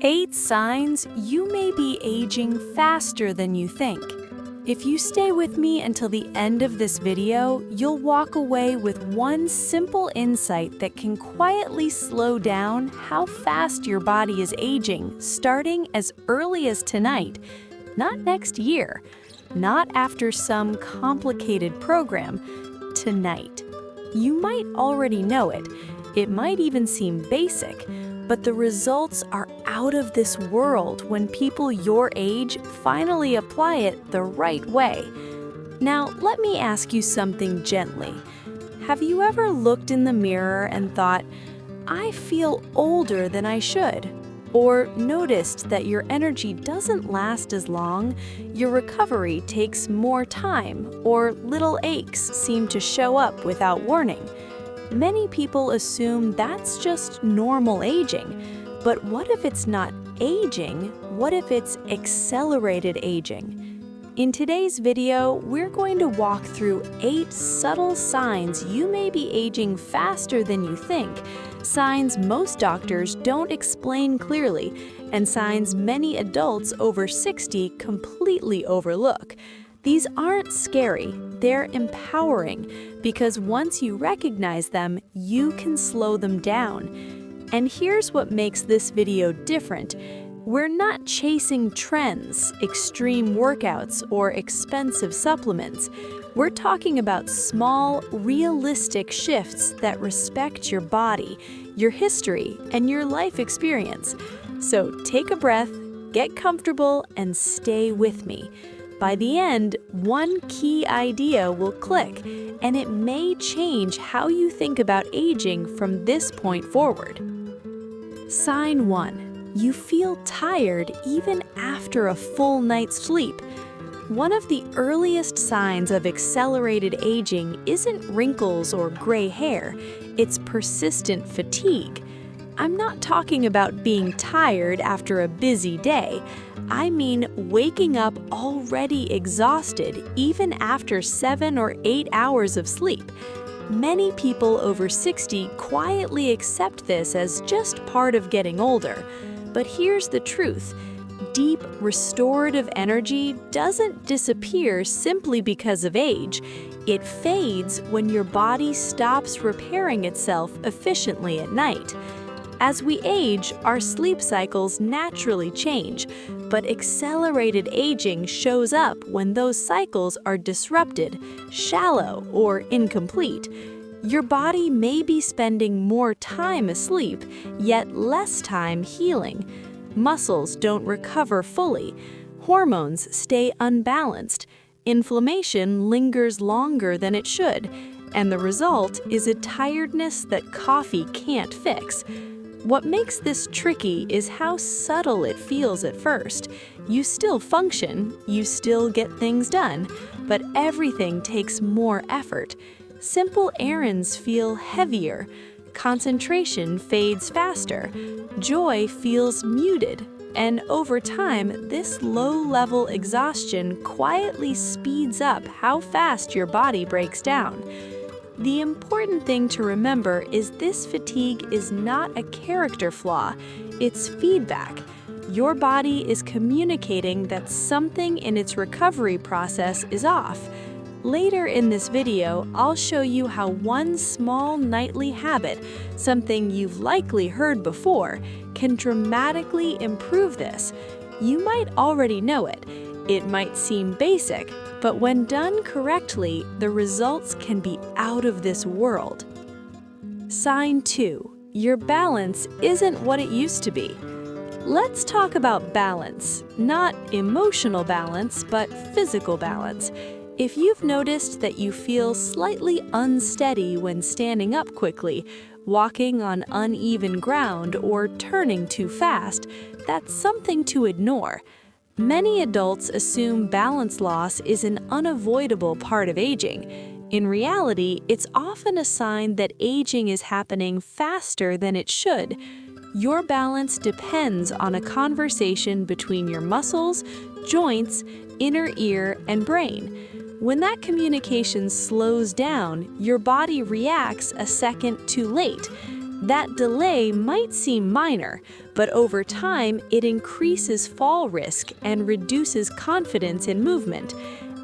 8 signs you may be aging faster than you think. If you stay with me until the end of this video, you'll walk away with one simple insight that can quietly slow down how fast your body is aging, starting as early as tonight, not next year, not after some complicated program, tonight. You might already know it. It might even seem basic, but the results are out of this world when people your age finally apply it the right way. Now, let me ask you something gently. Have you ever looked in the mirror and thought, I feel older than I should? Or noticed that your energy doesn't last as long, your recovery takes more time, or little aches seem to show up without warning? Many people assume that's just normal aging, but what if it's not aging? What if it's accelerated aging? In today's video, we're going to walk through 8 subtle signs you may be aging faster than you think, signs most doctors don't explain clearly, and signs many adults over 60 completely overlook. These aren't scary, they're empowering, because once you recognize them, you can slow them down. And here's what makes this video different. We're not chasing trends, extreme workouts, or expensive supplements. We're talking about small, realistic shifts that respect your body, your history, and your life experience. So take a breath, get comfortable, and stay with me. By the end, one key idea will click, and it may change how you think about aging from this point forward. Sign 1. You feel tired even after a full night's sleep. One of the earliest signs of accelerated aging isn't wrinkles or gray hair, it's persistent fatigue. I'm not talking about being tired after a busy day. I mean waking up already exhausted even after 7 or 8 hours of sleep. Many people over 60 quietly accept this as just part of getting older. But here's the truth. Deep, restorative energy doesn't disappear simply because of age. It fades when your body stops repairing itself efficiently at night. As we age, our sleep cycles naturally change, but accelerated aging shows up when those cycles are disrupted, shallow, or incomplete. Your body may be spending more time asleep, yet less time healing. Muscles don't recover fully. Hormones stay unbalanced. Inflammation lingers longer than it should, and the result is a tiredness that coffee can't fix. What makes this tricky is how subtle it feels at first. You still function, you still get things done, but everything takes more effort. Simple errands feel heavier, concentration fades faster, joy feels muted, and over time, this low-level exhaustion quietly speeds up how fast your body breaks down. The important thing to remember is this fatigue is not a character flaw, it's feedback. Your body is communicating that something in its recovery process is off. Later in this video, I'll show you how one small nightly habit, something you've likely heard before, can dramatically improve this. You might already know it. It might seem basic, but when done correctly, the results can be out of this world. Sign 2. Your balance isn't what it used to be. Let's talk about balance. Not emotional balance, but physical balance. If you've noticed that you feel slightly unsteady when standing up quickly, walking on uneven ground, or turning too fast, that's something to ignore. Many adults assume balance loss is an unavoidable part of aging. In reality, it's often a sign that aging is happening faster than it should. Your balance depends on a conversation between your muscles, joints, inner ear, and brain. When that communication slows down, your body reacts a second too late. That delay might seem minor, but over time it increases fall risk and reduces confidence in movement.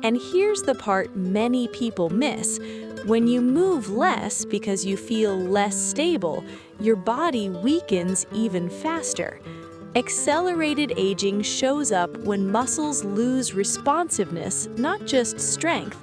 And here's the part many people miss. When you move less because you feel less stable, your body weakens even faster. Accelerated aging shows up when muscles lose responsiveness, not just strength.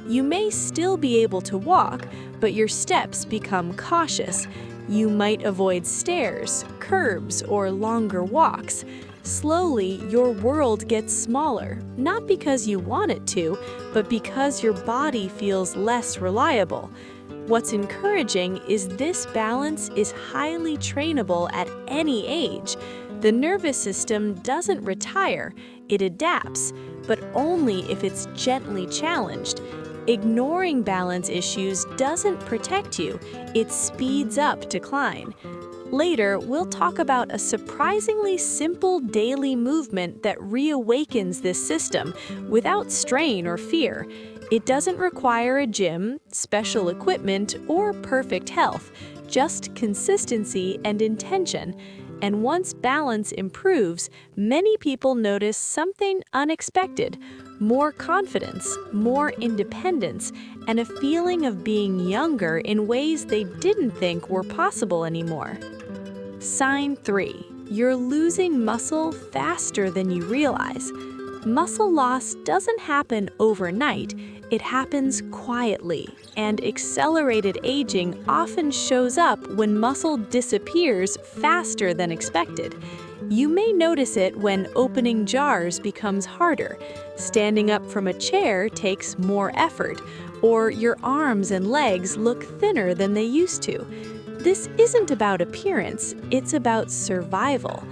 You may still be able to walk, but your steps become cautious. You might avoid stairs, curbs, or longer walks. Slowly, your world gets smaller, not because you want it to, but because your body feels less reliable. What's encouraging is this balance is highly trainable at any age. The nervous system doesn't retire, it adapts, but only if it's gently challenged. Ignoring balance issues doesn't protect you, it speeds up decline. Later, we'll talk about a surprisingly simple daily movement that reawakens this system without strain or fear. It doesn't require a gym, special equipment, or perfect health, just consistency and intention. And once balance improves, many people notice something unexpected: more confidence, more independence, and a feeling of being younger in ways they didn't think were possible anymore. Sign 3. You're losing muscle faster than you realize. Muscle loss doesn't happen overnight, it happens quietly, and accelerated aging often shows up when muscle disappears faster than expected. You may notice it when opening jars becomes harder, standing up from a chair takes more effort, or your arms and legs look thinner than they used to. This isn't about appearance, it's about survival.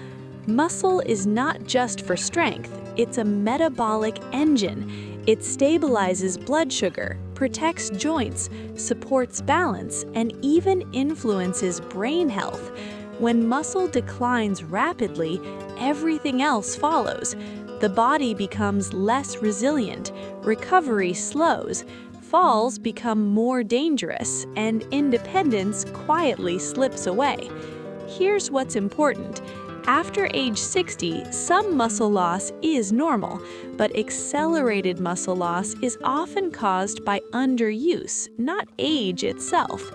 Muscle is not just for strength, it's a metabolic engine. It stabilizes blood sugar, protects joints, supports balance, and even influences brain health. When muscle declines rapidly, everything else follows. The body becomes less resilient, recovery slows, falls become more dangerous, and independence quietly slips away. Here's what's important. After age 60, some muscle loss is normal, but accelerated muscle loss is often caused by underuse, not age itself.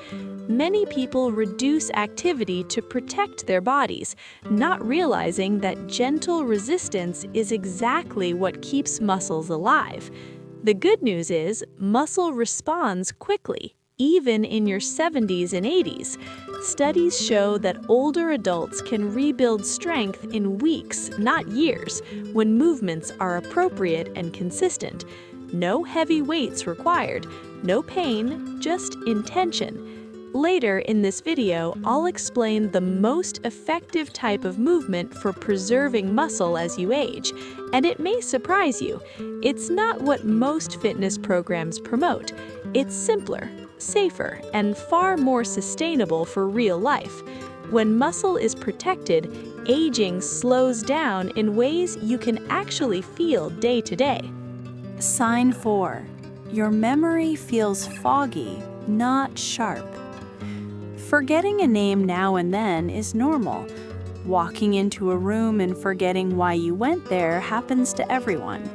Many people reduce activity to protect their bodies, not realizing that gentle resistance is exactly what keeps muscles alive. The good news is, muscle responds quickly, even in your 70s and 80s. Studies show that older adults can rebuild strength in weeks, not years, when movements are appropriate and consistent. No heavy weights required, no pain, just intention. Later in this video, I'll explain the most effective type of movement for preserving muscle as you age, and it may surprise you. It's not what most fitness programs promote. It's simpler, safer, and far more sustainable for real life. When muscle is protected, aging slows down in ways you can actually feel day to day. Sign 4. Your memory feels foggy, not sharp. Forgetting a name now and then is normal. Walking into a room and forgetting why you went there happens to everyone.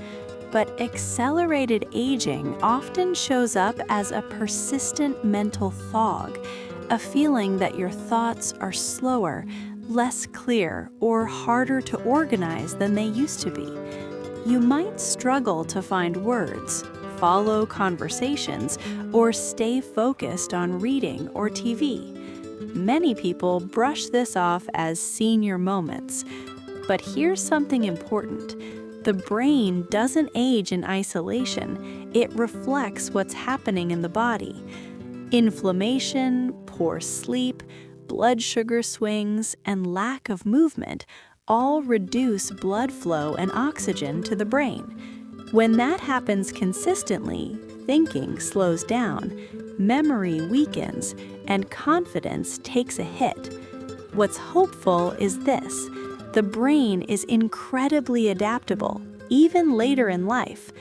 But accelerated aging often shows up as a persistent mental fog, a feeling that your thoughts are slower, less clear, or harder to organize than they used to be. You might struggle to find words, follow conversations, or stay focused on reading or TV. Many people brush this off as senior moments. But here's something important. The brain doesn't age in isolation. It reflects what's happening in the body. Inflammation, poor sleep, blood sugar swings, and lack of movement all reduce blood flow and oxygen to the brain. When that happens consistently, thinking slows down, memory weakens, and confidence takes a hit. What's hopeful is this: the brain is incredibly adaptable, even later in life.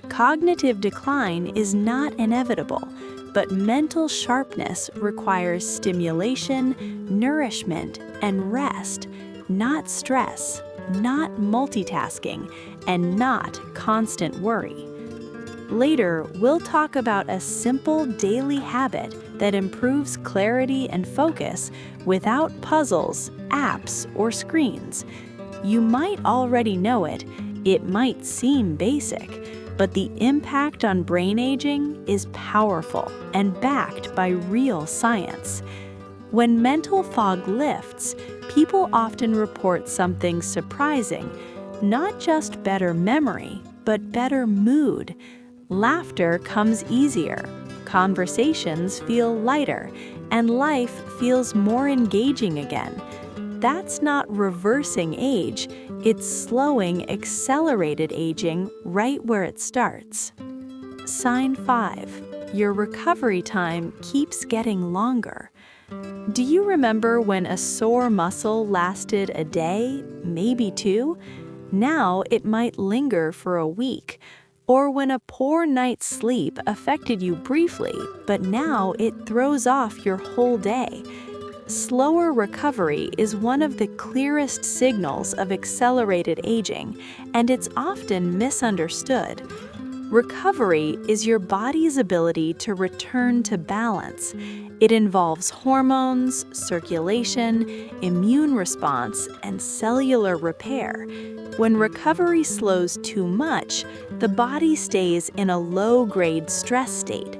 Cognitive decline is not inevitable. but mental sharpness requires stimulation, nourishment, and rest, not stress, not multitasking, and not constant worry. Later, we'll talk about a simple daily habit that improves clarity and focus without puzzles, apps, or screens. You might already know it, it might seem basic, but the impact on brain aging is powerful and backed by real science. When mental fog lifts, people often report something surprising, not just better memory, but better mood. Laughter comes easier, conversations feel lighter, and life feels more engaging again. That's not reversing age, it's slowing accelerated aging right where it starts. Sign 5. Your recovery time keeps getting longer. Do you remember when a sore muscle lasted a day, maybe 2? Now it might linger for a week. Or when a poor night's sleep affected you briefly, but now it throws off your whole day. Slower recovery is one of the clearest signals of accelerated aging, and it's often misunderstood. Recovery is your body's ability to return to balance. It involves hormones, circulation, immune response, and cellular repair. When recovery slows too much, the body stays in a low-grade stress state.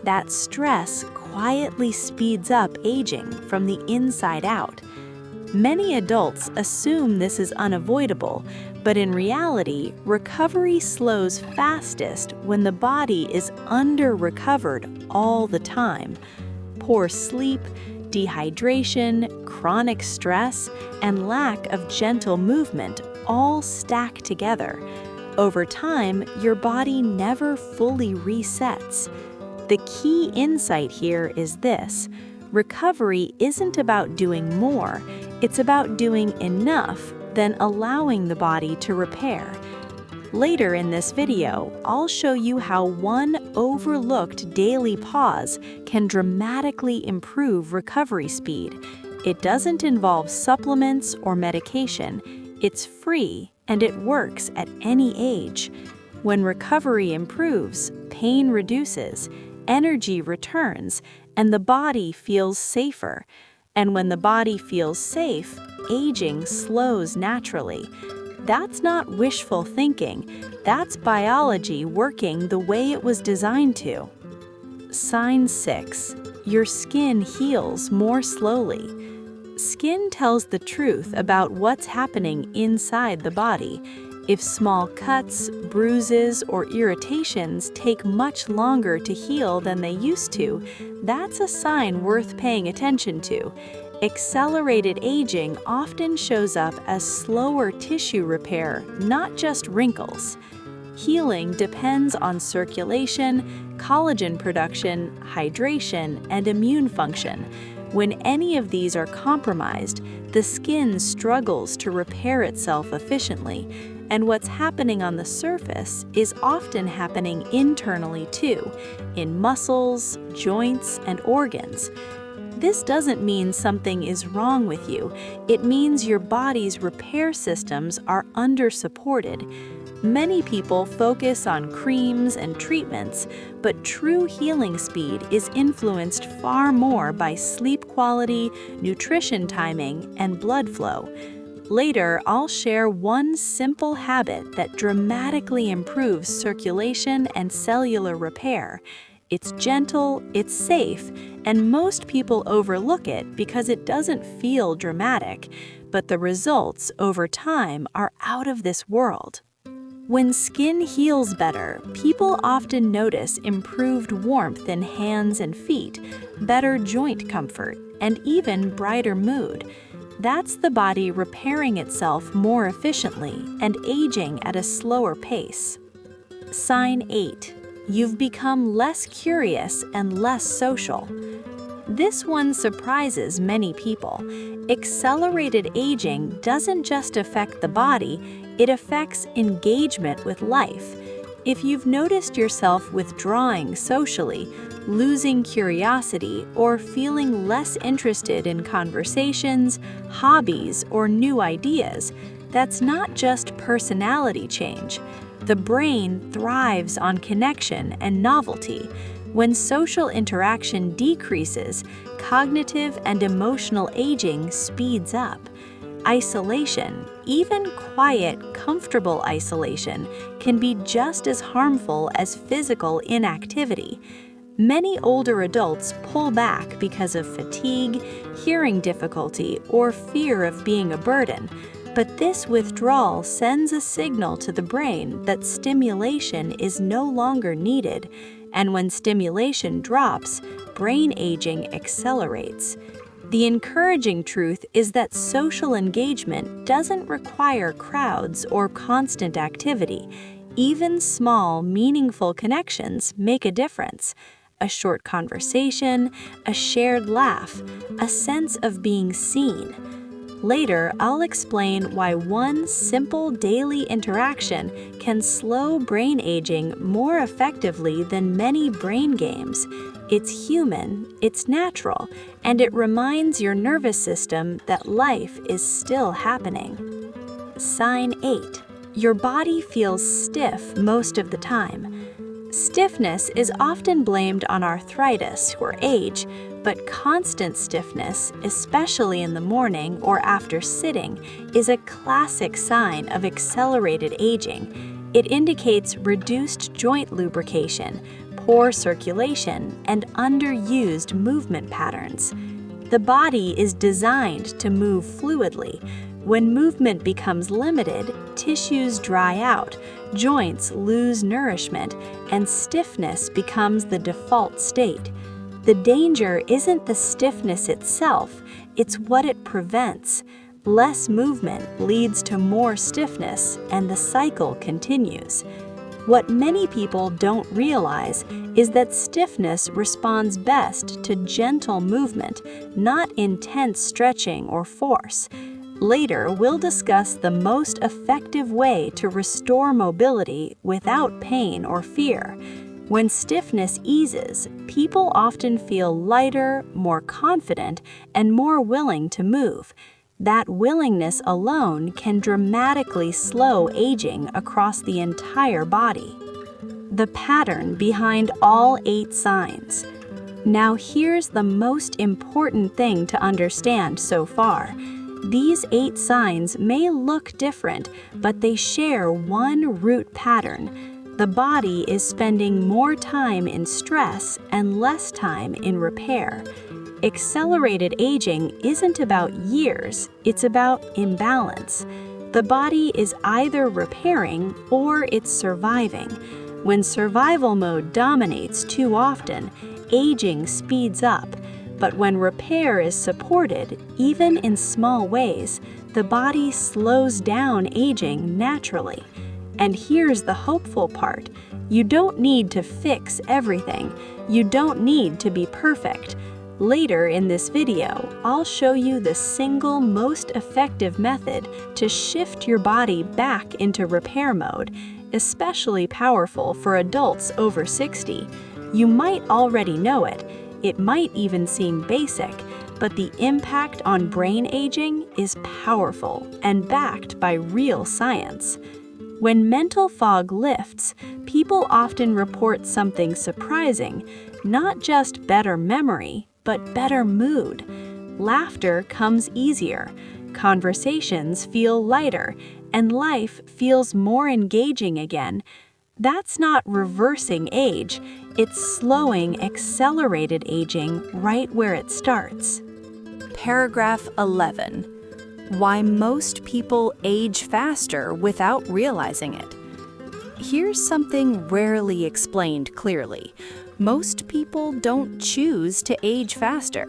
That stress quietly speeds up aging from the inside out. Many adults assume this is unavoidable, but in reality, recovery slows fastest when the body is under-recovered all the time. Poor sleep, dehydration, chronic stress, and lack of gentle movement all stack together. Over time, your body never fully resets. The key insight here is this: recovery isn't about doing more, it's about doing enough, then allowing the body to repair. Later in this video, I'll show you how one overlooked daily pause can dramatically improve recovery speed. It doesn't involve supplements or medication. It's free, and it works at any age. When recovery improves, pain reduces, energy returns, and the body feels safer. And when the body feels safe, aging slows naturally. That's not wishful thinking, that's biology working the way it was designed to. Sign 6. Your skin heals more slowly. Skin tells the truth about what's happening inside the body. If small cuts, bruises, or irritations take much longer to heal than they used to, that's a sign worth paying attention to. Accelerated aging often shows up as slower tissue repair, not just wrinkles. Healing depends on circulation, collagen production, hydration, and immune function. When any of these are compromised, the skin struggles to repair itself efficiently, and what's happening on the surface is often happening internally too, in muscles, joints, and organs. This doesn't mean something is wrong with you. It means your body's repair systems are under-supported. Many people focus on creams and treatments, but true healing speed is influenced far more by sleep quality, nutrition timing, and blood flow. Later, I'll share one simple habit that dramatically improves circulation and cellular repair. It's gentle, it's safe, and most people overlook it because it doesn't feel dramatic, but the results over time are out of this world. When skin heals better, people often notice improved warmth in hands and feet, better joint comfort, and even brighter mood. That's the body repairing itself more efficiently and aging at a slower pace. Sign 8. You've become less curious and less social. This one surprises many people. Accelerated aging doesn't just affect the body, it affects engagement with life. If you've noticed yourself withdrawing socially, losing curiosity, or feeling less interested in conversations, hobbies, or new ideas, that's not just personality change. The brain thrives on connection and novelty. When social interaction decreases, cognitive and emotional aging speeds up. Isolation, even quiet, comfortable isolation, can be just as harmful as physical inactivity. Many older adults pull back because of fatigue, hearing difficulty, or fear of being a burden. But this withdrawal sends a signal to the brain that stimulation is no longer needed, and when stimulation drops, brain aging accelerates. The encouraging truth is that social engagement doesn't require crowds or constant activity. Even small, meaningful connections make a difference. A short conversation, a shared laugh, a sense of being seen. Later, I'll explain why one simple daily interaction can slow brain aging more effectively than many brain games. It's human, it's natural, and it reminds your nervous system that life is still happening. Sign 8. Your body feels stiff most of the time. Stiffness is often blamed on arthritis or age, but constant stiffness, especially in the morning or after sitting, is a classic sign of accelerated aging. It indicates reduced joint lubrication, poor circulation, and underused movement patterns. The body is designed to move fluidly. When movement becomes limited, tissues dry out, joints lose nourishment, and stiffness becomes the default state. The danger isn't the stiffness itself, it's what it prevents. Less movement leads to more stiffness, and the cycle continues. What many people don't realize is that stiffness responds best to gentle movement, not intense stretching or force. Later, we'll discuss the most effective way to restore mobility without pain or fear. When stiffness eases, people often feel lighter, more confident, and more willing to move. That willingness alone can dramatically slow aging across the entire body. The pattern behind all 8 signs. Now here's the most important thing to understand so far. These 8 signs may look different, but they share one root pattern. The body is spending more time in stress and less time in repair. Accelerated aging isn't about years, it's about imbalance. The body is either repairing or it's surviving. When survival mode dominates too often, aging speeds up. But when repair is supported, even in small ways, the body slows down aging naturally. And here's the hopeful part. You don't need to fix everything. You don't need to be perfect. Later in this video, I'll show you the single most effective method to shift your body back into repair mode, especially powerful for adults over 60. You might already know it. It might even seem basic, but the impact on brain aging is powerful and backed by real science. When mental fog lifts, people often report something surprising, not just better memory, but better mood. Laughter comes easier, conversations feel lighter, and life feels more engaging again. That's not reversing age, it's slowing accelerated aging right where it starts. Paragraph 11. Why most people age faster without realizing it. Here's something rarely explained clearly. Most people don't choose to age faster.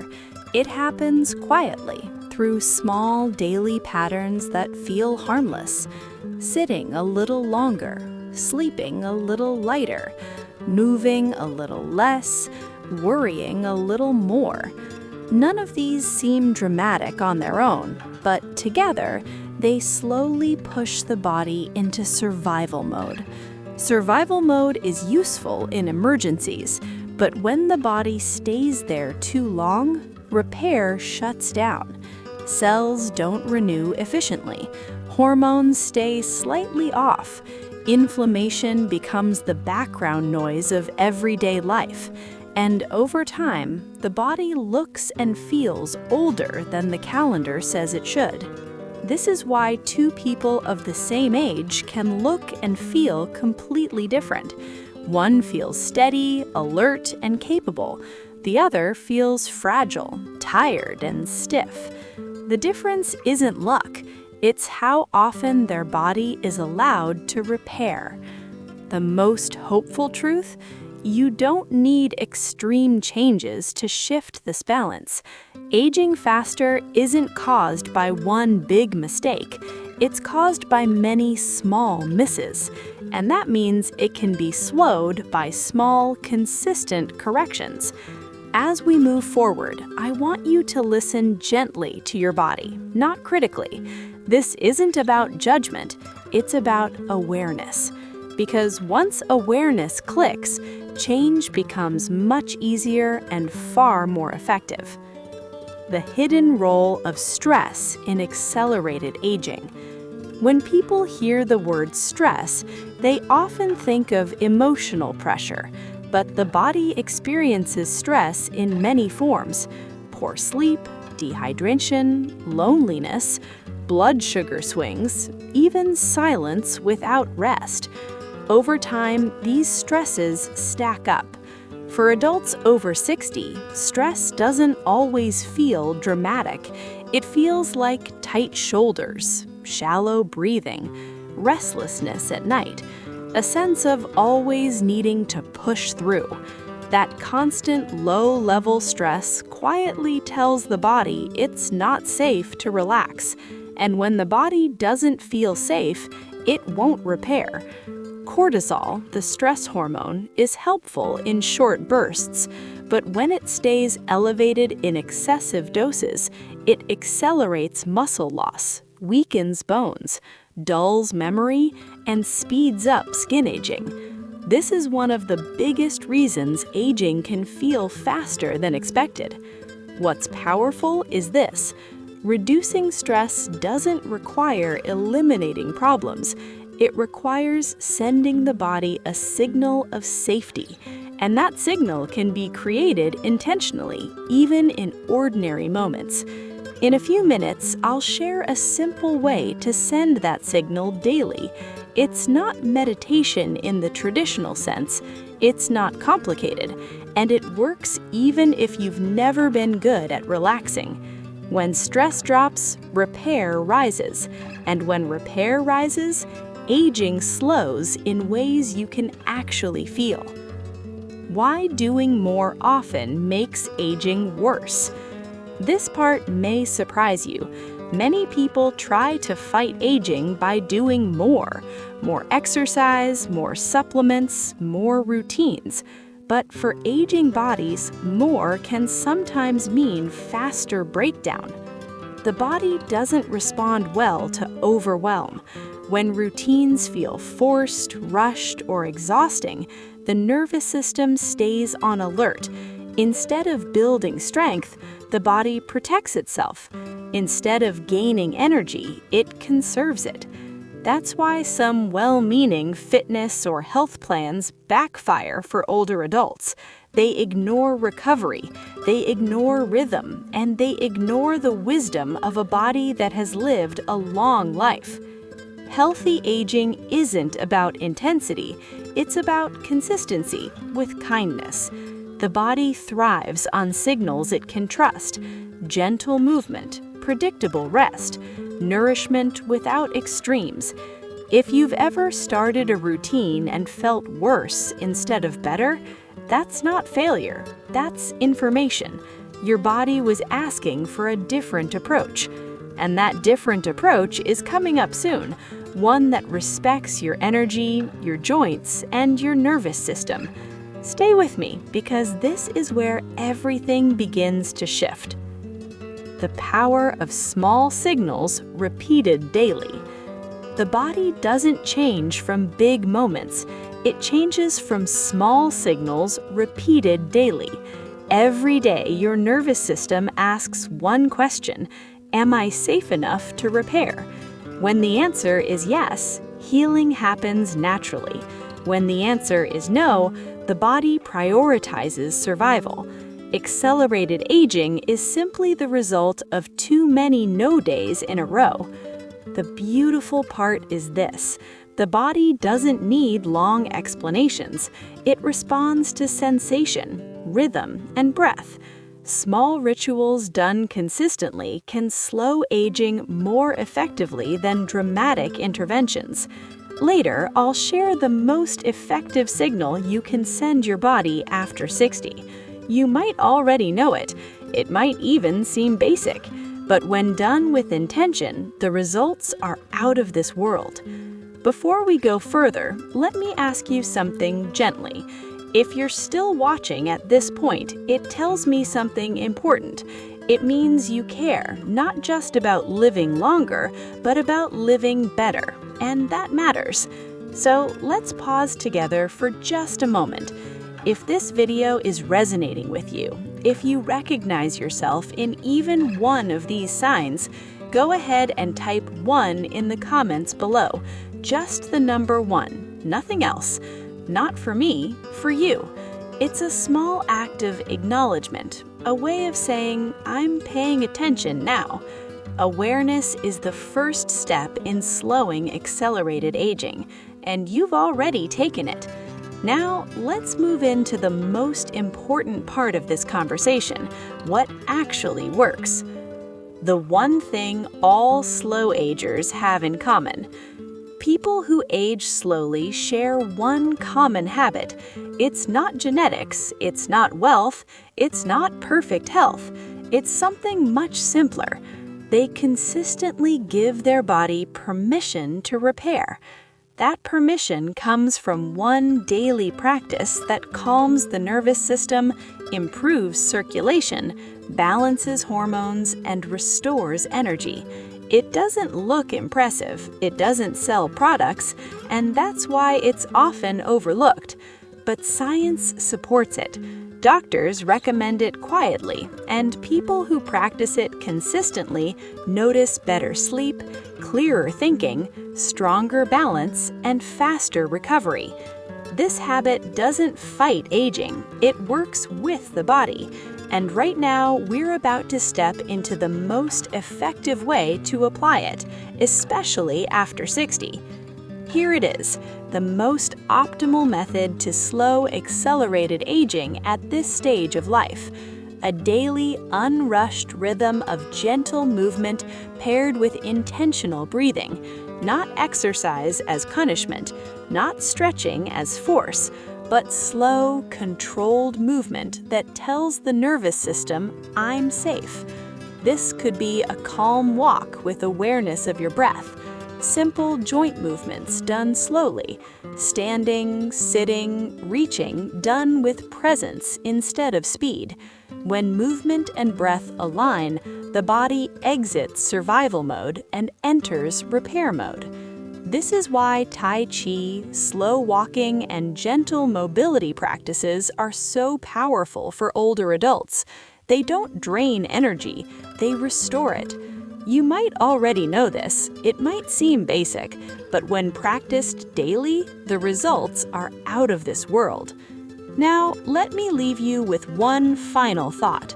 It happens quietly, through small daily patterns that feel harmless. Sitting a little longer, sleeping a little lighter, moving a little less, worrying a little more. None of these seem dramatic on their own, but together, they slowly push the body into survival mode. Survival mode is useful in emergencies, but when the body stays there too long, repair shuts down. Cells don't renew efficiently. Hormones stay slightly off. Inflammation becomes the background noise of everyday life. And over time, the body looks and feels older than the calendar says it should. This is why two people of the same age can look and feel completely different. One feels steady, alert, and capable. The other feels fragile, tired, and stiff. The difference isn't luck. It's how often their body is allowed to repair. The most hopeful truth? You don't need extreme changes to shift this balance. Aging faster isn't caused by one big mistake. It's caused by many small misses. And that means it can be slowed by small, consistent corrections. As we move forward, I want you to listen gently to your body, not critically. This isn't about judgment, it's about awareness. Because once awareness clicks, change becomes much easier and far more effective. The hidden role of stress in accelerated aging. When people hear the word stress, they often think of emotional pressure, but the body experiences stress in many forms: poor sleep, dehydration, loneliness, blood sugar swings, even silence without rest. Over time, these stresses stack up. For adults over 60, stress doesn't always feel dramatic. It feels like tight shoulders, shallow breathing, restlessness at night, a sense of always needing to push through. That constant low-level stress quietly tells the body it's not safe to relax. And when the body doesn't feel safe, it won't repair. Cortisol, the stress hormone, is helpful in short bursts, but when it stays elevated in excessive doses, it accelerates muscle loss, weakens bones, dulls memory, and speeds up skin aging. This is one of the biggest reasons aging can feel faster than expected. What's powerful is this: reducing stress doesn't require eliminating problems. It requires sending the body a signal of safety, and that signal can be created intentionally, even in ordinary moments. In a few minutes, I'll share a simple way to send that signal daily. It's not meditation in the traditional sense. It's not complicated, and it works even if you've never been good at relaxing. When stress drops, repair rises, and when repair rises, aging slows in ways you can actually feel. Why doing more often makes aging worse? This part may surprise you. Many people try to fight aging by doing more exercise, more supplements, more routines. But for aging bodies, more can sometimes mean faster breakdown. The body doesn't respond well to overwhelm. When routines feel forced, rushed, or exhausting, the nervous system stays on alert. Instead of building strength, the body protects itself. Instead of gaining energy, it conserves it. That's why some well-meaning fitness or health plans backfire for older adults. They ignore recovery, they ignore rhythm, and they ignore the wisdom of a body that has lived a long life. Healthy aging isn't about intensity, it's about consistency with kindness. The body thrives on signals it can trust: gentle movement, predictable rest, nourishment without extremes. If you've ever started a routine and felt worse instead of better, that's not failure, that's information. Your body was asking for a different approach. And that different approach is coming up soon, one that respects your energy, your joints, and your nervous system. Stay with me, because this is where everything begins to shift. The power of small signals repeated daily. The body doesn't change from big moments. It changes from small signals repeated daily. Every day, your nervous system asks one question: am I safe enough to repair? When the answer is yes, healing happens naturally. When the answer is no, the body prioritizes survival. Accelerated aging is simply the result of too many no days in a row. The beautiful part is this: the body doesn't need long explanations. It responds to sensation, rhythm, and breath. Small rituals done consistently can slow aging more effectively than dramatic interventions. Later, I'll share the most effective signal you can send your body after 60. You might already know it. It might even seem basic. But when done with intention, the results are out of this world. Before we go further, let me ask you something gently. If you're still watching at this point, it tells me something important. It means you care, not just about living longer, but about living better, and that matters. So let's pause together for just a moment. If this video is resonating with you, if you recognize yourself in even one of these signs, go ahead and type 1 in the comments below. Just the number 1, nothing else. Not for me, for you. It's a small act of acknowledgement, a way of saying, I'm paying attention now. Awareness is the first step in slowing accelerated aging, and you've already taken it. Now, let's move into the most important part of this conversation: what actually works. The one thing all slow agers have in common. People who age slowly share one common habit. It's not genetics, it's not wealth, it's not perfect health. It's something much simpler. They consistently give their body permission to repair. That permission comes from one daily practice that calms the nervous system, improves circulation, balances hormones, and restores energy. It doesn't look impressive, it doesn't sell products, and that's why it's often overlooked. But science supports it. Doctors recommend it quietly, and people who practice it consistently notice better sleep, clearer thinking, stronger balance, and faster recovery. This habit doesn't fight aging, it works with the body. And right now, we're about to step into the most effective way to apply it, especially after 60. Here it is, the most optimal method to slow accelerated aging at this stage of life. A daily, unrushed rhythm of gentle movement paired with intentional breathing. Not exercise as punishment, not stretching as force, but slow, controlled movement that tells the nervous system, I'm safe. This could be a calm walk with awareness of your breath, simple joint movements done slowly, standing, sitting, reaching, done with presence instead of speed. When movement and breath align, the body exits survival mode and enters repair mode. This is why Tai Chi, slow walking, and gentle mobility practices are so powerful for older adults. They don't drain energy, they restore it. You might already know this, it might seem basic, but when practiced daily, the results are out of this world. Now, let me leave you with one final thought.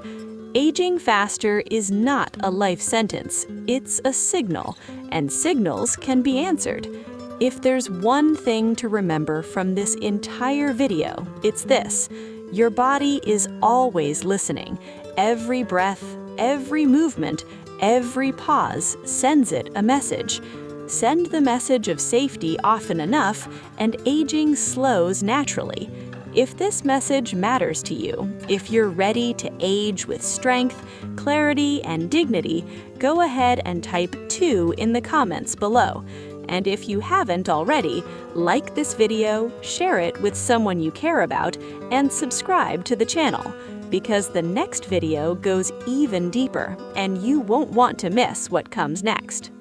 Aging faster is not a life sentence, it's a signal, and signals can be answered. If there's one thing to remember from this entire video, it's this: your body is always listening. Every breath, every movement, every pause sends it a message. Send the message of safety often enough, and aging slows naturally. If this message matters to you, if you're ready to age with strength, clarity, and dignity, go ahead and type 2 in the comments below. And if you haven't already, like this video, share it with someone you care about, and subscribe to the channel, because the next video goes even deeper, and you won't want to miss what comes next.